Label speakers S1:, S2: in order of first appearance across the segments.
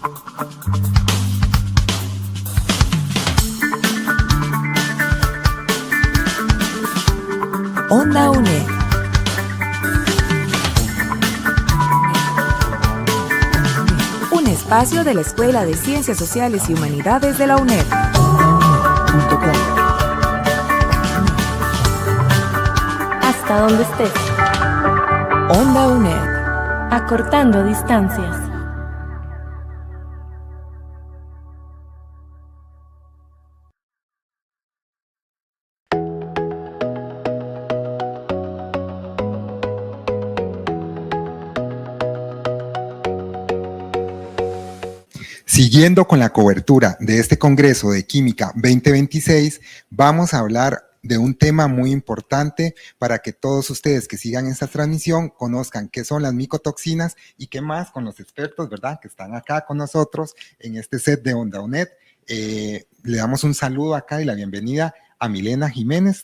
S1: Onda UNED. Un espacio de la Escuela de Ciencias Sociales y Humanidades de la UNED.
S2: Hasta donde estés.
S1: Onda UNED.
S2: Acortando distancias.
S3: Siguiendo con la cobertura de este Congreso de Química 2026, vamos a hablar de un tema muy importante para que todos ustedes que sigan esta transmisión conozcan qué son las micotoxinas y qué más con los expertos, ¿verdad?, que están acá con nosotros en este set de Onda UNED. Le damos un saludo acá y la bienvenida a Milena Jiménez,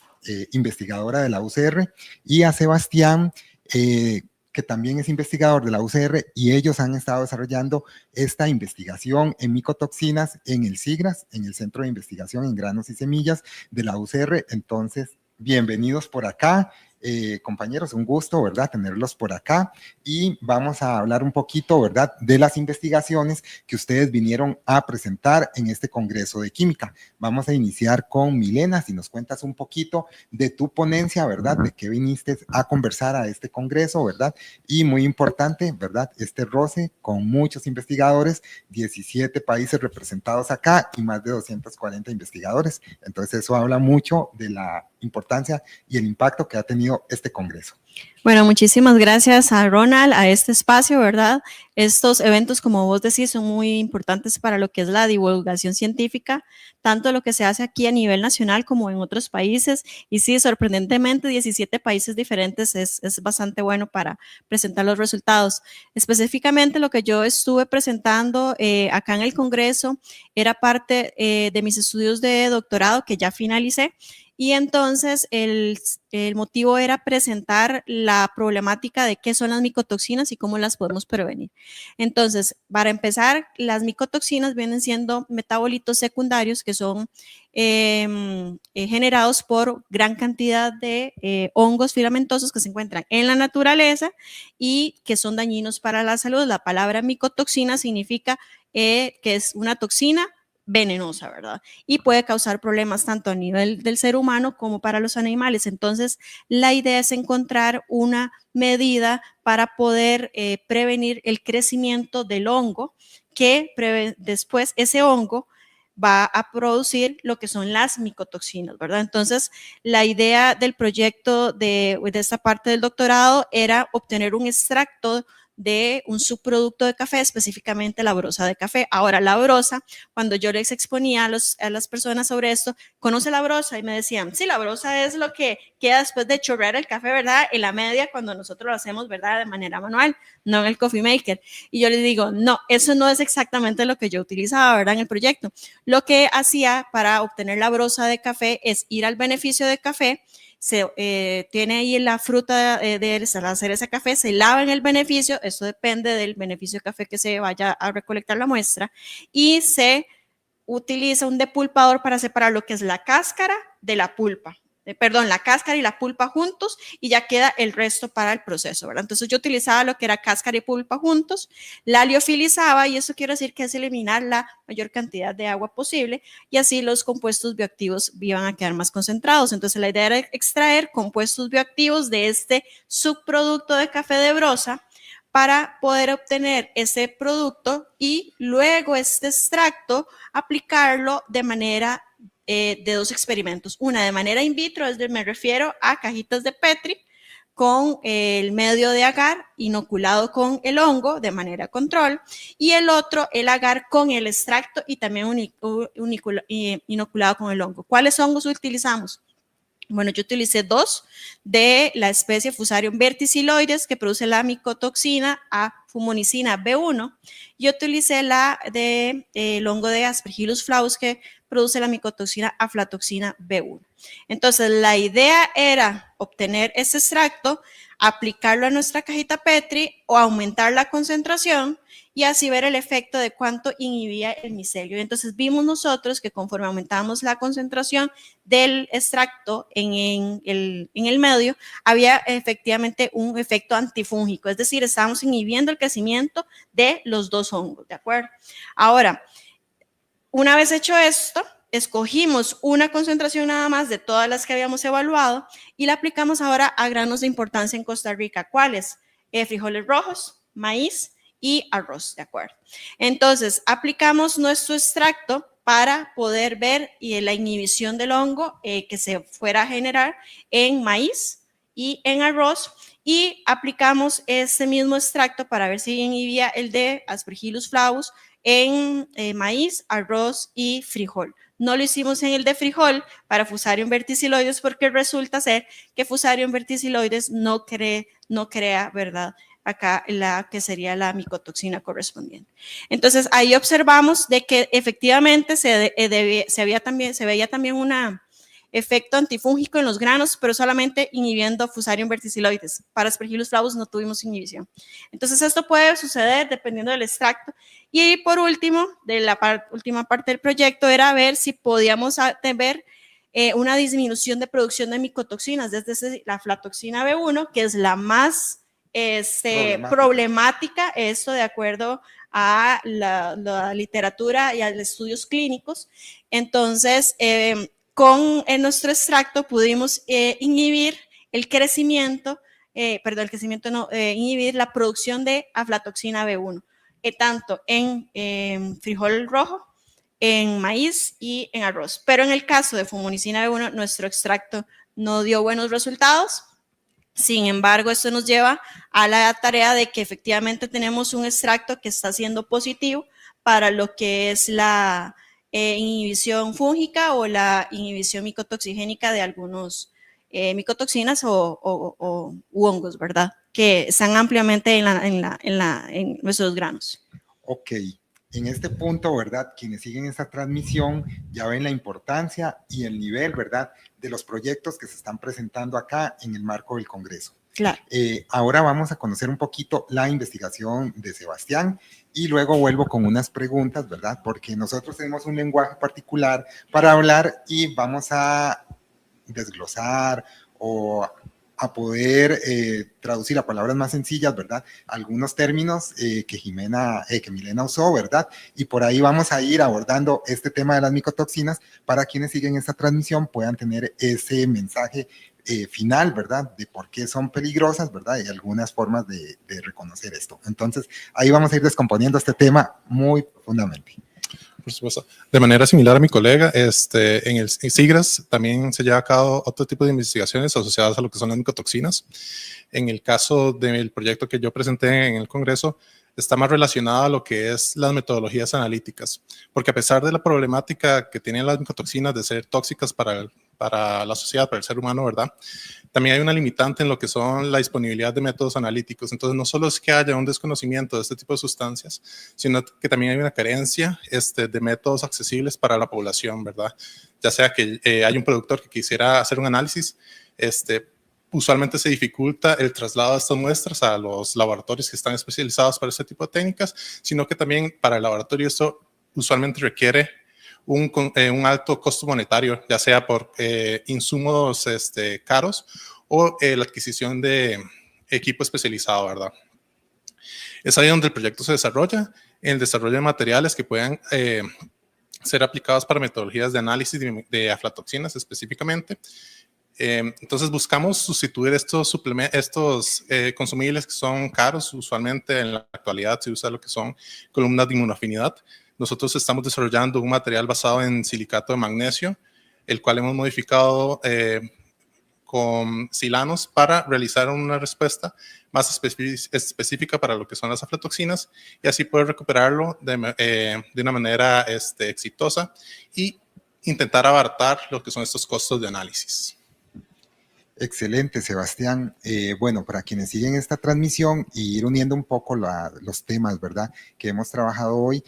S3: investigadora de la UCR, y a Sebastián, que también es investigador de la UCR, y ellos han estado desarrollando esta investigación en micotoxinas en el CIGRAS, en el Centro de Investigación en Granos y Semillas de la UCR. Entonces, bienvenidos por acá, compañeros, un gusto, ¿verdad?, tenerlos por acá, y vamos a hablar un poquito, ¿verdad?, de las investigaciones que ustedes vinieron a presentar en este Congreso de Química. Vamos a iniciar con Milena, si nos cuentas un poquito de tu ponencia, ¿verdad?, de qué viniste a conversar a este Congreso, ¿verdad?, y muy importante, ¿verdad?, este roce con muchos investigadores, 17 países representados acá y más de 240 investigadores. Entonces eso habla mucho de la importancia y el impacto que ha tenido este Congreso.
S4: Bueno, muchísimas gracias a Ronald, a este espacio, ¿verdad? Estos eventos, como vos decís, son muy importantes para lo que es la divulgación científica, tanto lo que se hace aquí a nivel nacional como en otros países. Y sí, sorprendentemente, 17 países diferentes es bastante bueno para presentar los resultados. Específicamente, lo que yo estuve presentando acá en el Congreso era parte de mis estudios de doctorado que ya finalicé. Y entonces el motivo era presentar la problemática de qué son las micotoxinas y cómo las podemos prevenir. Entonces, para empezar, las micotoxinas vienen siendo metabolitos secundarios que son generados por gran cantidad de hongos filamentosos que se encuentran en la naturaleza y que son dañinos para la salud. La palabra micotoxina significa que es una toxina venenosa, ¿verdad? Y puede causar problemas tanto a nivel del ser humano como para los animales. Entonces, la idea es encontrar una medida para poder prevenir el crecimiento del hongo, que después ese hongo va a producir lo que son las micotoxinas, ¿verdad? Entonces, la idea del proyecto de esta parte del doctorado era obtener un extracto de un subproducto de café, específicamente la brosa de café. Ahora, la brosa, cuando yo les exponía a las personas sobre esto, ¿conoce la brosa? Y me decían, sí, la brosa es lo que queda después de chorrear el café, ¿verdad?, en la media cuando nosotros lo hacemos, ¿verdad?, de manera manual, no en el coffee maker. Y yo les digo, no, eso no es exactamente lo que yo utilizaba, ¿verdad?, en el proyecto. Lo que hacía para obtener la brosa de café es ir al beneficio de café, tiene ahí la fruta de la cereza de café, se lava en el beneficio, eso depende del beneficio de café que se vaya a recolectar la muestra, y se utiliza un depulpador para separar lo que es la cáscara de la pulpa. La cáscara y la pulpa juntos y ya queda el resto para el proceso, ¿verdad? Entonces yo utilizaba lo que era cáscara y pulpa juntos, la liofilizaba y eso quiere decir que es eliminar la mayor cantidad de agua posible y así los compuestos bioactivos iban a quedar más concentrados. Entonces la idea era extraer compuestos bioactivos de este subproducto de café de brosa para poder obtener ese producto y luego este extracto aplicarlo de manera de dos experimentos. Una de manera in vitro, me refiero a cajitas de Petri con el medio de agar inoculado con el hongo de manera control y el otro, el agar con el extracto y también inoculado con el hongo. ¿Cuáles hongos utilizamos? Bueno, yo utilicé dos de la especie Fusarium verticilloides que produce la micotoxina fumonicina B1 y utilicé el hongo de Aspergillus flavus que produce la micotoxina aflatoxina B1. Entonces, la idea era obtener ese extracto, aplicarlo a nuestra cajita Petri o aumentar la concentración y así ver el efecto de cuánto inhibía el micelio. Entonces vimos nosotros que conforme aumentábamos la concentración del extracto en el medio, había efectivamente un efecto antifúngico, es decir, estábamos inhibiendo el crecimiento de los dos hongos, ¿de acuerdo? Ahora, una vez hecho esto, escogimos una concentración nada más de todas las que habíamos evaluado y la aplicamos ahora a granos de importancia en Costa Rica. ¿Cuáles? Frijoles rojos, maíz y arroz, ¿de acuerdo? Entonces, aplicamos nuestro extracto para poder ver la inhibición del hongo que se fuera a generar en maíz y en arroz, y aplicamos ese mismo extracto para ver si inhibía el de Aspergillus flavus en maíz, arroz y frijol. No lo hicimos en el de frijol para Fusarium verticiloides porque resulta ser que Fusarium verticiloides no crea, ¿verdad?, acá la que sería la micotoxina correspondiente. Entonces ahí observamos de que efectivamente se veía también un efecto antifúngico en los granos, pero solamente inhibiendo Fusarium verticiloides. Para Aspergillus flavus no tuvimos inhibición. Entonces esto puede suceder dependiendo del extracto. Y por último, de la última parte del proyecto era ver si podíamos ver una disminución de producción de micotoxinas, desde la aflatoxina B1, que es la más problemática, esto de acuerdo a la literatura y a los estudios clínicos. Entonces, nuestro extracto pudimos inhibir inhibir la producción de aflatoxina B1, tanto en frijol rojo, en maíz y en arroz. Pero en el caso de fumonicina B1, nuestro extracto no dio buenos resultados. Sin embargo, esto nos lleva a la tarea de que efectivamente tenemos un extracto que está siendo positivo para lo que es la inhibición fúngica o la inhibición micotoxigénica de algunos micotoxinas u hongos, ¿verdad?, que están ampliamente en nuestros granos.
S3: Ok, en este punto, ¿verdad?, quienes siguen esta transmisión ya ven la importancia y el nivel, ¿verdad?, de los proyectos que se están presentando acá en el marco del Congreso.
S4: Claro.
S3: Ahora vamos a conocer un poquito la investigación de Sebastián y luego vuelvo con unas preguntas, ¿verdad?, porque nosotros tenemos un lenguaje particular para hablar y vamos a desglosar o a poder traducir a palabras más sencillas, ¿verdad?, algunos términos que Milena usó, ¿verdad? Y por ahí vamos a ir abordando este tema de las micotoxinas para quienes siguen esta transmisión puedan tener ese mensaje final, ¿verdad?, de por qué son peligrosas, ¿verdad?, y algunas formas de reconocer esto. Entonces, ahí vamos a ir descomponiendo este tema muy profundamente.
S5: Por supuesto. De manera similar a mi colega, en el SIGRAS también se lleva a cabo otro tipo de investigaciones asociadas a lo que son las micotoxinas. En el caso del proyecto que yo presenté en el Congreso, está más relacionado a lo que es las metodologías analíticas, porque a pesar de la problemática que tienen las micotoxinas de ser tóxicas para la sociedad, para el ser humano, ¿verdad?, también hay una limitante en lo que son la disponibilidad de métodos analíticos. Entonces, no solo es que haya un desconocimiento de este tipo de sustancias, sino que también hay una carencia de métodos accesibles para la población, ¿verdad? Ya sea que hay un productor que quisiera hacer un análisis, usualmente se dificulta el traslado de estas muestras a los laboratorios que están especializados para este tipo de técnicas, sino que también para el laboratorio esto usualmente requiere un alto costo monetario, ya sea por insumos caros o la adquisición de equipo especializado, ¿verdad? Es ahí donde el proyecto se desarrolla, en el desarrollo de materiales que puedan ser aplicados para metodologías de análisis de aflatoxinas específicamente. Entonces buscamos sustituir estos consumibles que son caros. Usualmente en la actualidad se usa lo que son columnas de inmunoafinidad. Nosotros estamos desarrollando un material basado en silicato de magnesio, el cual hemos modificado con silanos para realizar una respuesta más específica para lo que son las aflatoxinas y así poder recuperarlo de una manera exitosa y intentar abaratar lo que son estos costos de análisis.
S3: Excelente, Sebastián. Bueno, para quienes siguen esta transmisión y ir uniendo un poco los temas, ¿verdad?, que hemos trabajado hoy,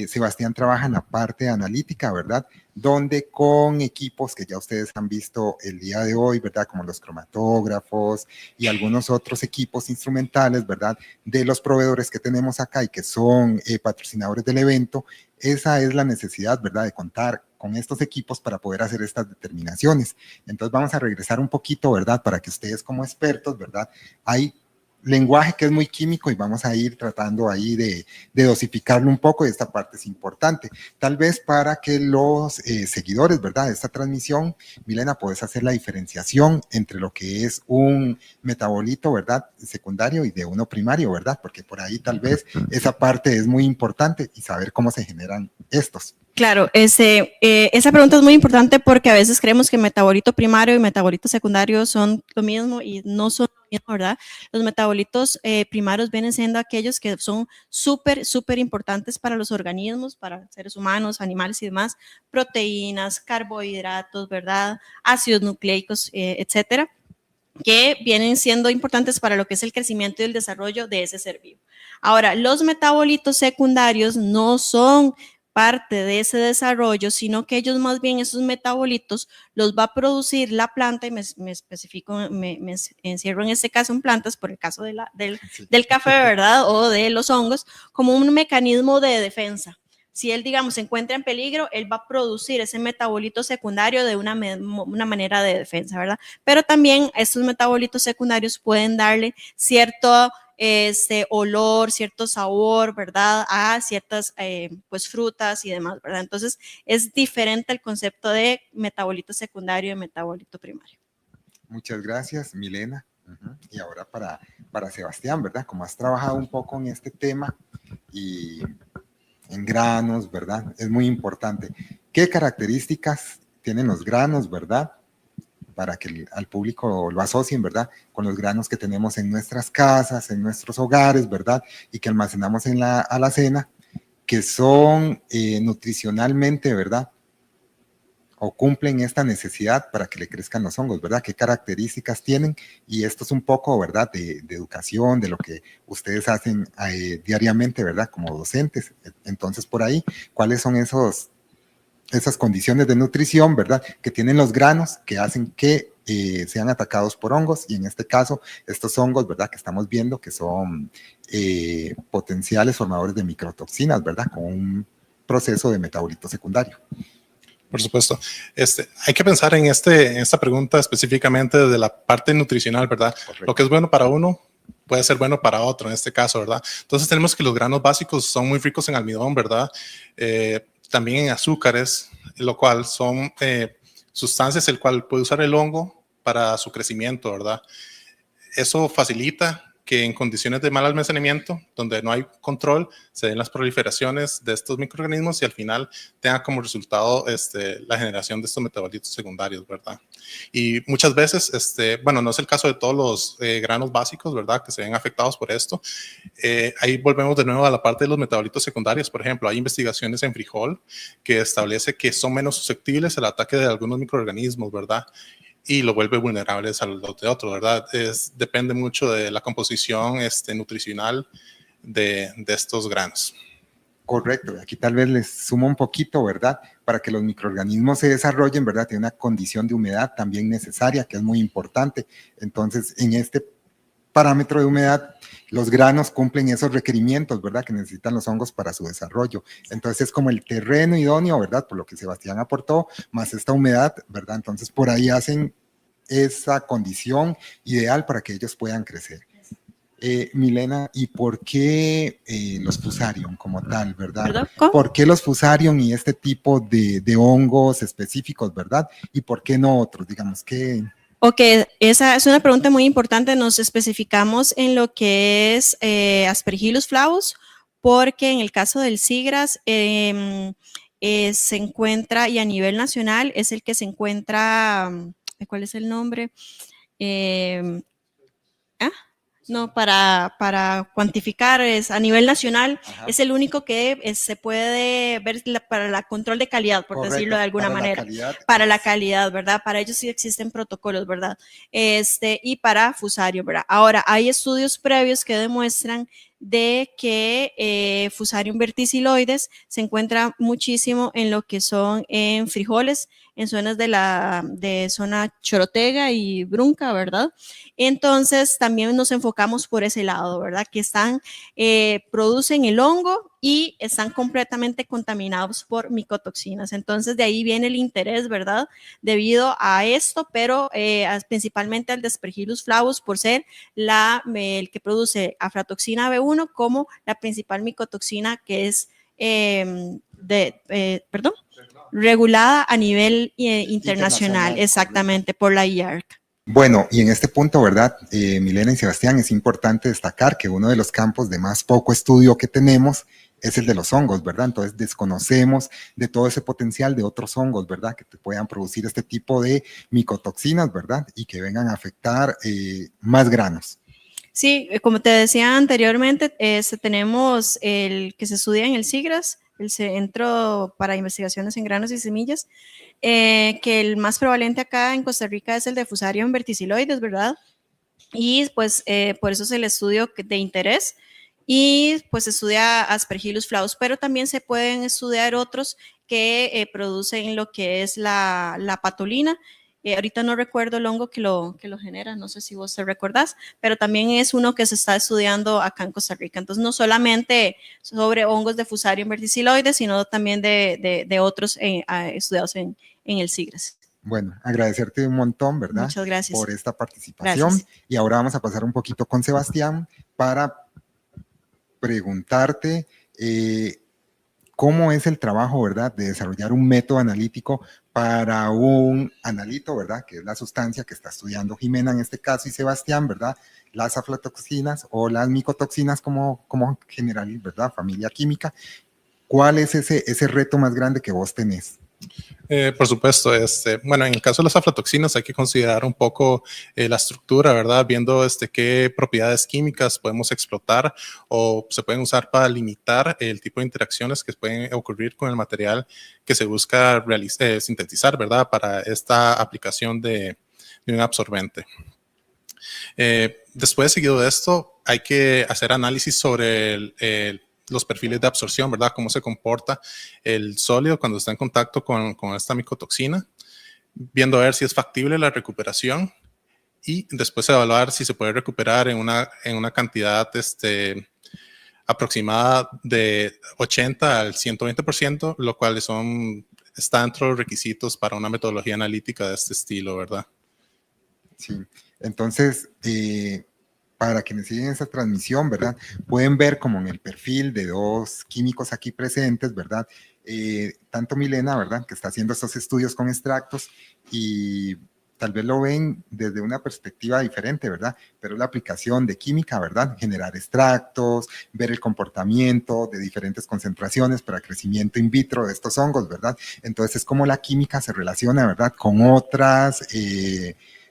S3: Sebastián trabaja en la parte analítica, ¿verdad? Donde con equipos que ya ustedes han visto el día de hoy, ¿verdad? Como los cromatógrafos y algunos otros equipos instrumentales, ¿verdad? De los proveedores que tenemos acá y que son patrocinadores del evento, esa es la necesidad, ¿verdad? De contar con estos equipos para poder hacer estas determinaciones. Entonces vamos a regresar un poquito, ¿verdad? Para que ustedes como expertos, ¿verdad? Hay lenguaje que es muy químico y vamos a ir tratando ahí de dosificarlo un poco y esta parte es importante. Tal vez para que los seguidores, ¿verdad? De esta transmisión, Milena, puedes hacer la diferenciación entre lo que es un metabolito, ¿verdad? Secundario y de uno primario, ¿verdad? Porque por ahí tal vez esa parte es muy importante y saber cómo se generan estos.
S4: Claro, esa pregunta es muy importante porque a veces creemos que metabolito primario y metabolito secundario son lo mismo y no son lo mismo, ¿verdad? Los metabolitos primarios vienen siendo aquellos que son súper importantes para los organismos, para seres humanos, animales y demás, proteínas, carbohidratos, ¿verdad? Ácidos nucleicos, etcétera, que vienen siendo importantes para lo que es el crecimiento y el desarrollo de ese ser vivo. Ahora, los metabolitos secundarios no son parte de ese desarrollo, sino que ellos más bien esos metabolitos los va a producir la planta, y me encierro en este caso en plantas, por el caso del café, ¿verdad? O de los hongos, como un mecanismo de defensa. Si él, digamos, se encuentra en peligro, él va a producir ese metabolito secundario de una manera de defensa, ¿verdad? Pero también estos metabolitos secundarios pueden darle cierto olor, cierto sabor, ¿verdad? A ciertas pues frutas y demás, ¿verdad? Entonces es diferente el concepto de metabolito secundario y metabolito primario.
S3: Muchas gracias, Milena. Y ahora para Sebastián, ¿verdad? Como has trabajado un poco en este tema y en granos, ¿verdad? Es muy importante. ¿Qué características tienen los granos, ¿verdad? Para que al público lo asocien, ¿verdad? Con los granos que tenemos en nuestras casas, en nuestros hogares, ¿verdad? Y que almacenamos en la alacena, que son nutricionalmente, ¿verdad? O cumplen esta necesidad para que le crezcan los hongos, ¿verdad? ¿Qué características tienen? Y esto es un poco, ¿verdad? De educación, de lo que ustedes hacen diariamente, ¿verdad? Como docentes. Entonces, por ahí, ¿cuáles son esas condiciones de nutrición, ¿verdad? Que tienen los granos que hacen que sean atacados por hongos y en este caso estos hongos, ¿verdad? Que estamos viendo que son potenciales formadores de microtoxinas, ¿verdad? Con un proceso de metabolito secundario.
S5: Por supuesto. Hay que pensar en esta pregunta específicamente desde la parte nutricional, ¿verdad? Correcto. Lo que es bueno para uno puede ser bueno para otro en este caso, ¿verdad? Entonces tenemos que los granos básicos son muy ricos en almidón, ¿verdad? También en azúcares, lo cual son sustancias el cual puede usar el hongo para su crecimiento, ¿verdad? Eso facilita que en condiciones de mal almacenamiento, donde no hay control, se den las proliferaciones de estos microorganismos y al final tenga como resultado la generación de estos metabolitos secundarios, ¿verdad? Y muchas veces, bueno, no es el caso de todos los granos básicos, ¿verdad? Que se ven afectados por esto. Ahí volvemos de nuevo a la parte de los metabolitos secundarios. Por ejemplo, hay investigaciones en frijol que establece que son menos susceptibles al ataque de algunos microorganismos, ¿verdad? Y lo vuelve vulnerables a los de otros, ¿verdad? Depende mucho de la composición nutricional de estos granos.
S3: Correcto, aquí tal vez les sumo un poquito, ¿verdad? Para que los microorganismos se desarrollen, ¿verdad? Tiene una condición de humedad también necesaria, que es muy importante. Entonces, en este parámetro de humedad, los granos cumplen esos requerimientos, ¿verdad? Que necesitan los hongos para su desarrollo. Entonces, es como el terreno idóneo, ¿verdad? Por lo que Sebastián aportó, más esta humedad, ¿verdad? Entonces, por ahí hacen esa condición ideal para que ellos puedan crecer. Milena, ¿y por qué los fusarium como tal, verdad? ¿Por qué los fusarium y este tipo de hongos específicos, verdad? ¿Y por qué no otros? Digamos que...
S4: Ok, esa es una pregunta muy importante. Nos especificamos en lo que es Aspergillus flavus, porque en el caso del sigras se encuentra, y a nivel nacional es el que se encuentra, ¿cuál es el nombre? No, para cuantificar, es a nivel nacional. Ajá. Es el único que se puede ver para el control de calidad, por correcto, decirlo de alguna manera. Para la calidad, ¿verdad? Para ellos sí existen protocolos, ¿verdad? Y para fusarium, ¿verdad? Ahora, hay estudios previos que demuestran de que Fusarium verticiloides se encuentra muchísimo en lo que son en frijoles, en zonas de zona Chorotega y Brunca, ¿verdad? Entonces también nos enfocamos por ese lado, ¿verdad? Que producen el hongo y están completamente contaminados por micotoxinas. Entonces de ahí viene el interés, ¿verdad? Debido a esto, pero principalmente al Aspergillus flavus por ser el que produce aflatoxina B1 como la principal micotoxina que es regulada a nivel internacional, exactamente, por la IARC.
S3: Bueno, y en este punto, ¿verdad? Milena y Sebastián, es importante destacar que uno de los campos de más poco estudio que tenemos es el de los hongos, ¿verdad? Entonces desconocemos de todo ese potencial de otros hongos, ¿verdad? Que te puedan producir este tipo de micotoxinas, ¿verdad? Y que vengan a afectar más granos.
S4: Sí, como te decía anteriormente, tenemos el que se estudia en el CIGRAS, el Centro para Investigaciones en Granos y Semillas, que el más prevalente acá en Costa Rica es el de Fusarium verticiloides, ¿verdad? Y pues por eso es el estudio de interés. Y pues estudia Aspergillus flavus, pero también se pueden estudiar otros que producen lo que es la patulina. Ahorita no recuerdo el hongo que lo genera, no sé si vos te recordás, pero también es uno que se está estudiando acá en Costa Rica. Entonces, no solamente sobre hongos de Fusarium verticiloides, sino también de otros estudiados en el CIGRAS.
S3: Bueno, agradecerte un montón, ¿verdad?
S4: Muchas gracias.
S3: Por esta participación.
S4: Gracias.
S3: Y ahora vamos a pasar un poquito con Sebastián para preguntarte cómo es el trabajo, ¿verdad?, de desarrollar un método analítico para un analito, ¿verdad?, que es la sustancia que está estudiando Jimena en este caso y Sebastián, ¿verdad?, las aflatoxinas o las micotoxinas como general, ¿verdad?, familia química. ¿Cuál es ese reto más grande que vos tenés?
S5: Por supuesto, bueno, en el caso de las aflatoxinas hay que considerar un poco la estructura, ¿verdad? Viendo qué propiedades químicas podemos explotar o se pueden usar para limitar el tipo de interacciones que pueden ocurrir con el material que se busca sintetizar, ¿verdad? Para esta aplicación de un absorbente. Después, seguido de esto, hay que hacer análisis sobre los perfiles de absorción, ¿verdad? Cómo se comporta el sólido cuando está en contacto con esta micotoxina, viendo a ver si es factible la recuperación y después evaluar si se puede recuperar en una cantidad aproximada de 80 al 120%, lo cual está dentro de los requisitos para una metodología analítica de este estilo, ¿verdad?
S3: Sí, entonces, para quienes siguen esta transmisión, ¿verdad? Pueden ver como en el perfil de dos químicos aquí presentes, ¿verdad? Tanto Milena, ¿verdad?, que está haciendo estos estudios con extractos y tal vez lo ven desde una perspectiva diferente, ¿verdad? Pero la aplicación de química, ¿verdad? Generar extractos, ver el comportamiento de diferentes concentraciones para crecimiento in vitro de estos hongos, ¿verdad? Entonces es como la química se relaciona, ¿verdad?, con otras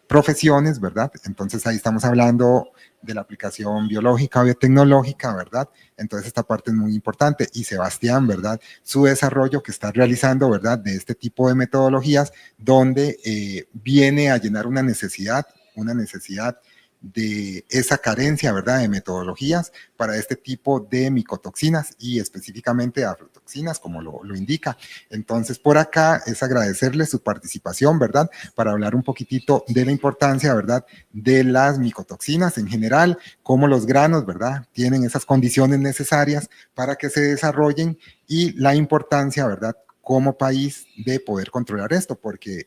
S3: profesiones, ¿verdad? Entonces ahí estamos hablando de la aplicación biológica o biotecnológica, ¿verdad? Entonces esta parte es muy importante. Y Sebastián, ¿verdad?, su desarrollo que está realizando, ¿verdad?, de este tipo de metodologías donde viene a llenar una necesidad de esa carencia, ¿verdad?, de metodologías para este tipo de micotoxinas y específicamente de aflatoxinas, como lo indica. Entonces, por acá es agradecerle su participación, ¿verdad?, para hablar un poquitito de la importancia, ¿verdad?, de las micotoxinas en general, cómo los granos, ¿verdad?, tienen esas condiciones necesarias para que se desarrollen y la importancia, ¿verdad?, como país de poder controlar esto, porque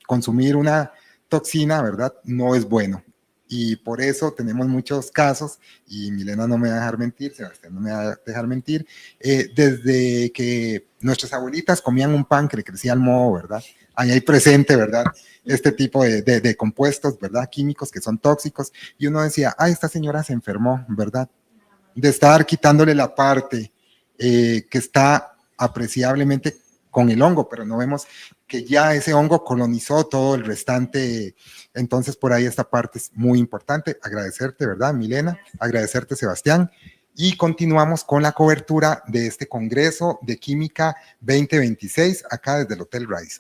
S3: consumir una toxina, ¿verdad?, no es bueno. Y por eso tenemos muchos casos, y Milena no me va a dejar mentir, Sebastián no me va a dejar mentir, desde que nuestras abuelitas comían un pan que le crecía al moho, ¿verdad? Ahí hay presente, ¿verdad?, este tipo de compuestos, ¿verdad?, químicos que son tóxicos, y uno decía, esta señora se enfermó, ¿verdad?, de estar quitándole la parte que está apreciablemente con el hongo, pero no vemos que ya ese hongo colonizó todo el restante. Entonces, por ahí esta parte es muy importante. Agradecerte, ¿verdad, Milena? Agradecerte, Sebastián. Y continuamos con la cobertura de este Congreso de Química 2026, acá desde el Hotel Rice.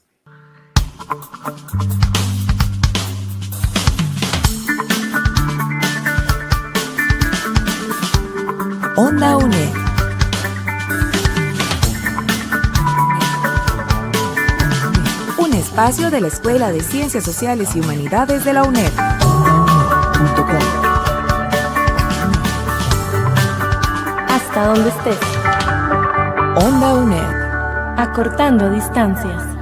S1: Onda UNED. Un espacio de la Escuela de Ciencias Sociales y Humanidades de la UNED.
S2: Hasta donde estés.
S1: Onda UNED.
S2: Acortando distancias.